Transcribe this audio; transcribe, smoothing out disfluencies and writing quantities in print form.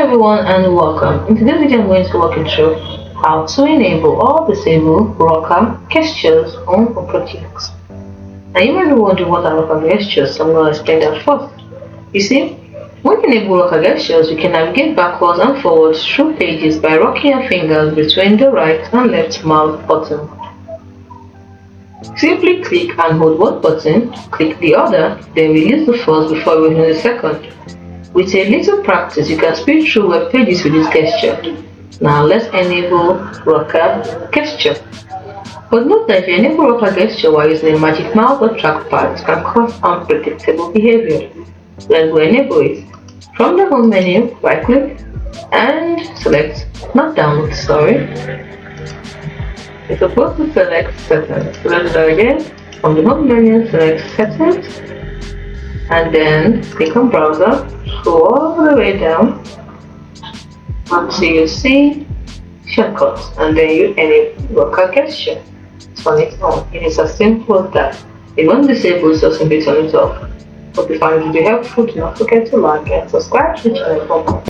everyone and welcome. In today's video I'm going to walk you through how to enable or disable rocker gestures on projects. Now you might be wondering what are rocker gestures, so I'm going to explain that first. You see, when you enable rocker gestures, you can navigate backwards and forwards through pages by rocking your fingers between the right and left mouse button. Simply click and hold one button, click the other, then release the first before waiting the second. With a little practice, you can speed through web pages with this gesture. Now let's enable rocker gesture. But note that if you enable rocker gesture while using a magic mouse or trackpad, it can cause unpredictable behavior. Let's go enable it. From the home menu, right click and select not download, You're supposed to select settings. So let's do that again. From the home menu, select settings and then click on browser, scroll all the way down until you see shortcuts and then you enable rocker gesture. It's on its own. It is as simple as that. If you want to disable it, just simply turn it off. Hope you find it to be helpful. Do not forget to like and subscribe to the channel for more.